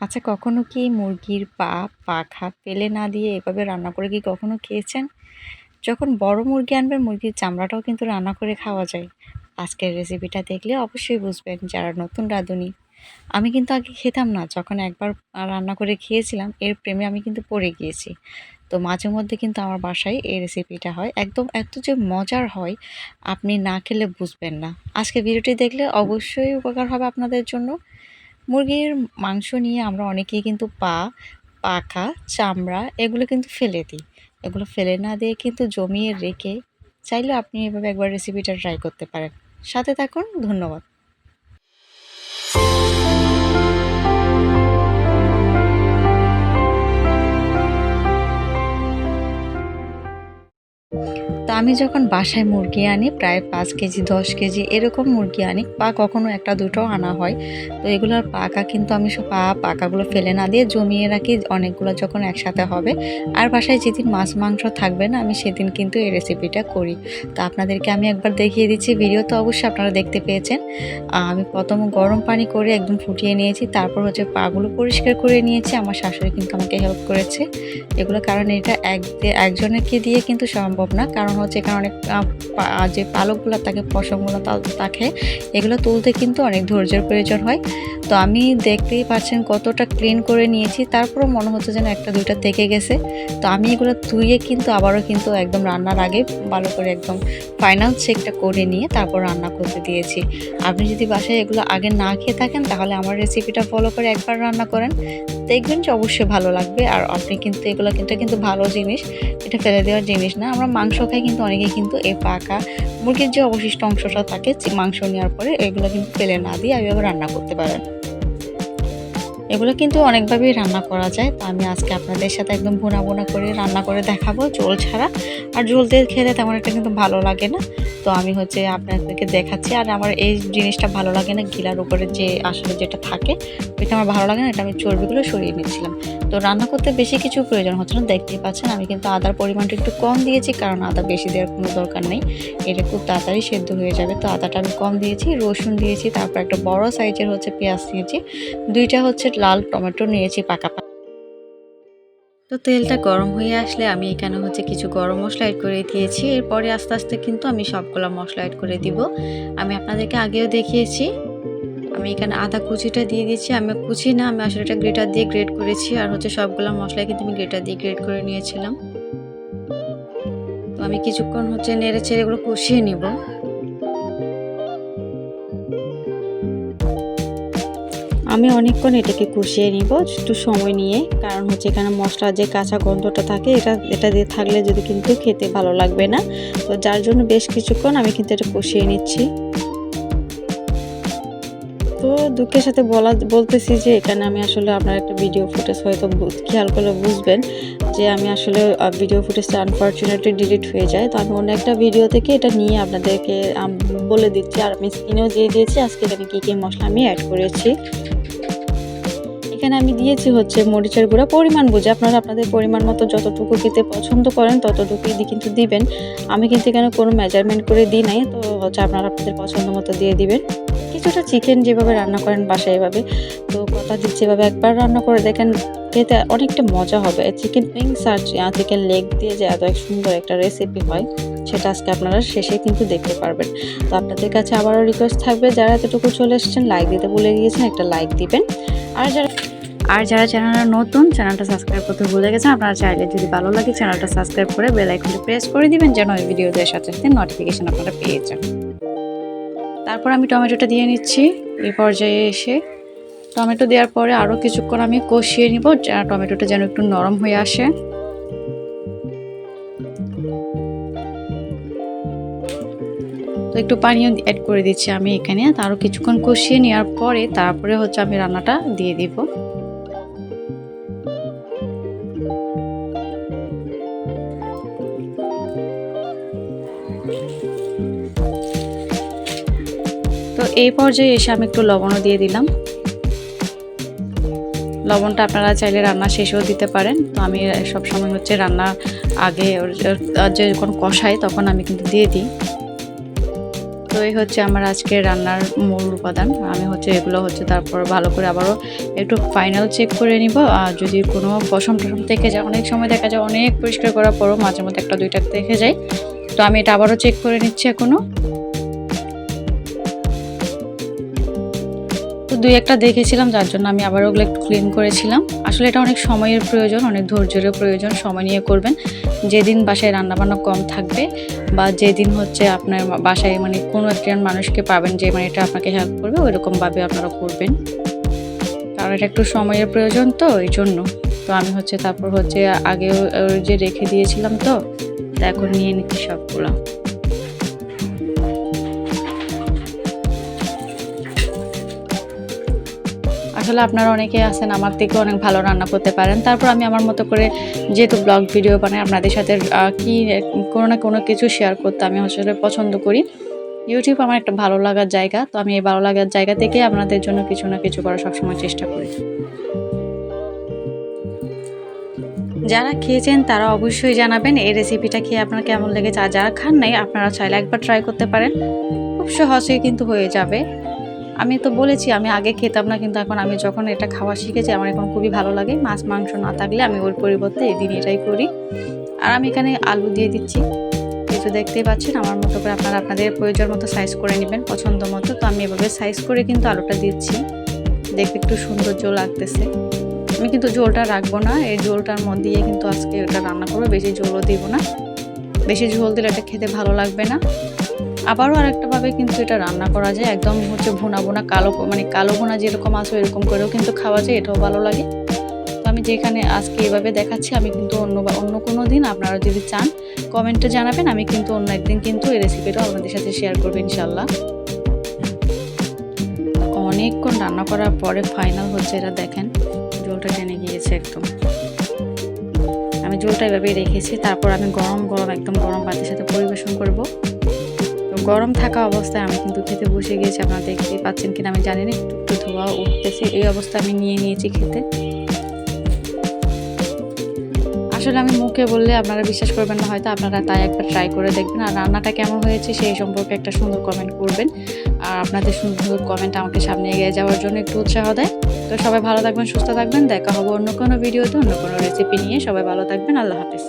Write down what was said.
আচ্ছা কখনো কি মুরগির পা, পাখা ফেলে না দিয়ে এভাবে রান্না করে কি কখনো খেয়েছেন? যখন বড় মুরগি আনবেন মুরগির চামড়াটাও কিন্তু রান্না করে খাওয়া যায়। আজকের রেসিপিটা দেখলে অবশ্যই বুঝবেন যারা নতুন রাঁধুনি। আমি কিন্তু আগে খেতাম না। যখন একবার রান্না করে খেয়েছিলাম এর প্রেমে আমি কিন্তু পড়ে গিয়েছি। তো মাঝে মধ্যে কিন্তু আমার বাসায় এই রেসিপিটা হয়। একদম এত যে মজার হয় আপনি না খেলে বুঝবেন না। আজকে ভিডিওটি দেখলে অবশ্যই উপকার হবে আপনাদের জন্য। মুরগির মাংস নিয়ে আমরা অনেকেই কিন্তু পা, পাখা, চামড়া এগুলো কিন্তু ফেলে দিই। এগুলো ফেলে না দিয়ে কিন্তু জমিয়ে রেখে চাইলে আপনি এভাবে একবার রেসিপিটা ট্রাই করতে পারেন। সাথে থাকুন। ধন্যবাদ। তো আমি যখন বাসায় মুরগি আনি প্রায় 5 কেজি 10 কেজি এরকম মুরগি আনি বা কখনো একটা দুটো আনা হয়। তো এগুলোর পাকা কিন্তু আমি সব পাকাগুলো ফেলে না দিয়ে জমিয়ে রাখি অনেকগুলো যখন একসাথে হবে। আর বাসায় যেদিন মাছ মাংস থাকবে না আমি সেদিন কিন্তু এই রেসিপিটা করি। তো আপনাদেরকে আমি একবার দেখিয়ে দিচ্ছি, ভিডিও তো অবশ্যই আপনারা দেখতে পেয়েছেন। আমি প্রথম গরম পানি করে একদম ফুটিয়ে নিয়েছি, তারপর হচ্ছে পাগুলো পরিষ্কার করে নিয়েছি। আমার শাশুড়ি কিন্তু আমাকে হেল্প করেছে এগুলো, কারণ এটা একজনেরকে দিয়ে কিন্তু সম্ভব না। কারণ হচ্ছে এখানে অনেক যে পালকগুলো থাকে, পশমগুলো থাকে, এগুলো তুলতে কিন্তু অনেক ধৈর্যের প্রয়োজন হয়। তো আমি দেখতেই পাচ্ছেন কতটা ক্লিন করে নিয়েছি, তারপরও মনে হচ্ছে যেন একটা দুইটা থেকে গেছে। তো আমি এগুলো ধুয়ে কিন্তু আবারও কিন্তু একদম রান্নার আগে ভালো করে একদম ফাইনাল চেকটা করে নিয়ে তারপর রান্না করতে দিয়েছি। আপনি যদি বাসায় এগুলো আগে না খেয়ে থাকেন তাহলে আমার রেসিপিটা ফলো করে একবার রান্না করেন, দেখবেন যে অবশ্যই ভালো লাগবে। আর আপনি কিন্তু এগুলো কিন্তু ভালো জিনিস, এটা ফেলে দেওয়ার জিনিস না। আমরা মাংস খাই কিন্তু অনেকেই কিন্তু এই পাকা মুরগির যে অবশিষ্ট অংশটা থাকে মাংস নেওয়ার পরে এগুলো কিন্তু ফেলে না দিয়ে এইভাবে রান্না করতে পারেন। এগুলো কিন্তু অনেকভাবেই রান্না করা যায়। তো আমি আজকে আপনাদের সাথে একদম ভুনা ভুনা করে রান্না করে দেখাবো, ঝোল ছাড়া। আর ঝোল দিয়ে খেতে তেমন একটা কিন্তু ভালো লাগে না। তো আমি হচ্ছে আপনাদেরকে দেখাচ্ছি। আর আমার এই জিনিসটা ভালো লাগে না, গিলার উপরে যে আসলে যেটা থাকে ওইটা আমার ভালো লাগে না, এটা আমি চর্বিগুলো সরিয়ে নিচ্ছিলাম। তো রান্না করতে বেশি কিছু প্রয়োজন হচ্ছে না, দেখতেই পাচ্ছেন। আমি কিন্তু আদার পরিমাণটা একটু কম দিয়েছি, কারণ আদা বেশি দেওয়ার কোনো দরকার নেই, এটা খুব তাড়াতাড়ি সেদ্ধ হয়ে যাবে। তো আদাটা আমি কম দিয়েছি, রসুন দিয়েছি, তারপর একটা বড় সাইজের হচ্ছে পেঁয়াজ দিয়েছি, দুইটা হচ্ছে লাল টমেটো নিয়েছি পাকা পাকা। তো তেলটা গরম হয়ে আসলে আমি এখানে হচ্ছে কিছু গরম মশলা অ্যাড করে দিয়েছি। এরপরে আস্তে আস্তে কিন্তু আমি সবগুলো মশলা অ্যাড করে দিব। আমি আপনাদেরকে আগেও দেখিয়েছি। আমি এখানে আদা কুচিটা দিয়ে দিচ্ছি। আমি কুচি না, আমি আসলে এটা গ্রেটার দিয়ে গ্রেট করেছি। আর হচ্ছে সবগুলো মশলা কিন্তু আমি গ্রেটার দিয়ে গ্রেট করে নিয়েছিলাম। তো আমি কিছুক্ষণ হচ্ছে নেড়ে চেড়ে এগুলো কষিয়ে নিব। আমি অনেকক্ষণ এটাকে কষিয়ে নিব একটু সময় নিয়ে, কারণ হচ্ছে এখানে মশলার যে কাঁচা গন্ধটা থাকে এটা দিয়ে থাকলে যদি কিন্তু খেতে ভালো লাগবে না। তো যার জন্য বেশ কিছুক্ষণ আমি কিন্তু এটা কষিয়ে নিচ্ছি। তো দুঃখের সাথে বলতেছি যে এখানে আমি আসলে আপনার একটা ভিডিও ফুটেজ হয়তো খেয়াল করলে বুঝবেন যে আমি আসলে ভিডিও ফুটেজটা আনফরচুনেটলি ডিলিট হয়ে যায়। তো আমি অন্য একটা ভিডিও থেকে এটা নিয়ে আপনাদেরকে বলে দিচ্ছি। আর আমি স্ক্রিনেও দিয়ে দিয়েছি আজকে এখানে কী কী মশলা আমি অ্যাড করেছি। এখানে আমি দিয়েছি হচ্ছে মরিচের গুঁড়া পরিমাণ বুঝে, আপনারা আপনাদের পরিমাণ মতো যতটুকু খেতে পছন্দ করেন ততটুকুই কিন্তু দিবেন। আমি কিন্তু এখানে কোনো মেজারমেন্ট করে দিই নাই, তো হচ্ছে আপনারা আপনাদের পছন্দ মতো দিয়ে দিবেন। কিছুটা চিকেন যেভাবে রান্না করেন বাসায় এভাবে, তো কথা দিচ্ছি এভাবে একবার রান্না করে দেখেন, খেতে অনেকটা মজা হবে। চিকেন উইংস আর চিকেন লেগ দিয়ে যে এত সুন্দর একটা রেসিপি হয় সেটা আজকে আপনারা শেষে কিন্তু দেখতে পারবেন। তো আপনাদের কাছে আবারও রিকোয়েস্ট থাকবে, যারা এতটুকু চলে এসেছেন লাইক দিতে ভুলে গিয়েছেন একটা লাইক দিবেন। আর যারা চ্যানেলটা নতুন, চ্যানেলটা সাবস্ক্রাইব করতে ভুলে গেছেন, আপনারা চাইলে যদি ভালো লাগে চ্যানেলটা সাবস্ক্রাইব করে বেল আইকনটা প্রেস করে দিবেন, যেন এই ভিডিও দেওয়ার সাথে সাথে নোটিফিকেশন আপনারা পেয়ে যান। তারপর আমি টমেটোটা দিয়ে নিচ্ছি। এই পর্যায়ে এসে টমেটো দেওয়ার পরে আরও কিছুক্ষণ আমি কষিয়ে নিব, টমেটোটা যেন একটু নরম হয়ে আসে। তো একটু পানিও অ্যাড করে দিচ্ছি আমি এখানে। আরও কিছুক্ষণ কষিয়ে নেওয়ার পরে তারপরে হচ্ছে আমি রান্নাটা দিয়ে দিব। তো এই পর্যায়ে এসে আমি একটু লবণও দিয়ে দিলাম। লবণটা আপনারা চাইলে রান্না শেষেও দিতে পারেন। তো আমি সবসময় হচ্ছে রান্না আগে যখন কষাই তখন আমি কিন্তু দিয়ে দিই। তো এই হচ্ছে আমার আজকের রান্নার মূল উপাদান। আমি হচ্ছে এগুলো হচ্ছে তারপর ভালো করে আবারও একটু ফাইনাল চেক করে নিব। আর যদি কোনো পশম টশম থেকে যায়, অনেক সময় দেখা যায় অনেক পরিষ্কার করার পরও মাঝে মধ্যে একটা দুইটা থেকে যায়। তো আমি এটা আবারও চেক করে নিচ্ছি এখনও। তো দুই একটা দেখেছিলাম, যার জন্য আমি আবার ওগুলো একটু ক্লিন করেছিলাম। আসলে এটা অনেক সময়ের প্রয়োজন, অনেক ধৈর্যেরও প্রয়োজন, সময় নিয়ে করবেন। যেদিন বাসায় রান্নাবান্না কম থাকবে বা যেদিন হচ্ছে আপনার বাসায় মানে কোনো একজন মানুষকে পাবেন যে মানে এটা আপনাকে হেল্প করবে, ওইরকমভাবে আপনারা করবেন, কারণ এটা একটু সময়ের প্রয়োজন, তো এই জন্য। তো আমি হচ্ছে তারপর হচ্ছে আগেও যে রেখে দিয়েছিলাম, তো এখন নিয়ে নিচ্ছি সবগুলো। আসলে আপনারা অনেকেই আছেন আমার থেকে অনেক ভালো রান্না করতে পারেন, তারপর আমি আমার মতো করে যেহেতু ব্লগ ভিডিও বানাই, আপনাদের সাথে কি কোনো না কোনো কিছু শেয়ার করতে আমি আসলে পছন্দ করি। ইউটিউব আমার একটা ভালো লাগার জায়গা, তো আমি এই ভালো লাগার জায়গা থেকে আপনাদের জন্য কিছু না কিছু করার সবসময় চেষ্টা করি। যারা খেয়েছেন তারা অবশ্যই জানাবেন এই রেসিপিটা খেয়ে আপনার কেমন লেগেছে, আর যারা খান নাই আপনারা চাইলে একবার ট্রাই করতে পারেন, খুব সহজেই কিন্তু হয়ে যাবে। আমি তো বলেছি আমি আগে খেতাম না, কিন্তু এখন আমি যখন এটা খাওয়া শিখেছি আমার এখন খুবই ভালো লাগে। মাছ মাংস না থাকলে আমি ওর পরিবর্তে এদিন এটাই করি। আর আমি এখানে আলু দিয়ে দিচ্ছি, কিছু দেখতেই পাচ্ছেন। আমার মতো করে আপনারা আপনাদের প্রয়োজন মতো সাইজ করে নেবেন, পছন্দ মতো। তো আমি এভাবে সাইজ করে কিন্তু আলুটা দিচ্ছি, দেখতে একটু সৌন্দর্য লাগতেছে। আমি কিন্তু ঝোলটা রাখবো না, এই ঝোলটার মধ্যে দিয়ে কিন্তু আজকে এটা রান্না করবো, বেশি ঝোলও দিব না। বেশি ঝোল দিলে এটা খেতে ভালো লাগবে না। আবারও আরেকটাভাবে কিন্তু এটা রান্না করা যায়, একদম হচ্ছে ভুনা ভুনা কালো, মানে কালো ভুনা যেরকম আছে এরকম করেও কিন্তু খাওয়া যায়, এটাও ভালো লাগে। তো আমি যেখানে আজকে এভাবে দেখাচ্ছি, আমি কিন্তু অন্য কোনো দিন আপনারা যদি চান কমেন্টে জানাবেন, আমি কিন্তু অন্য একদিন কিন্তু এই রেসিপিটাও আপনাদের সাথে শেয়ার করবো ইনশাল্লাহ। অনেকক্ষণ রান্না করার পরে ফাইনাল হচ্ছে এটা দেখেন, ঝোলটা টেনে গিয়েছে একদম। আমি ঝোলটা এভাবেই রেখেছি, তারপর আমি গরম গরম একদম গরম ভাতের সাথে পরিবেশন করব। তো গরম থাকা অবস্থায় আমি কিন্তু খেতে বসে গিয়েছি, আপনারা দেখতেই পাচ্ছেন কিনা আমি জানি না, একটু একটু ধোয়া উঠতেছে, এই অবস্থায় আমি নিয়ে নিয়েছি খেতে। আসলে আমি মুখে বললে আপনারা বিশ্বাস করবেন না হয়তো, আপনারা তাই একবার ট্রাই করে দেখবেন। আর রান্নাটা কেমন হয়েছে সেই সম্পর্কে একটা সুন্দর কমেন্ট করবেন, আর আপনাদের সুন্দর কমেন্ট আমাকে সামনে এগিয়ে যাওয়ার জন্য একটু উৎসাহ দেয়। তো সবাই ভালো থাকবেন, সুস্থ থাকবেন, দেখা হবে অন্য কোনো ভিডিওতে অন্য কোনো রেসিপি নিয়ে। সবাই ভালো থাকবেন, আল্লাহ হাফেজ।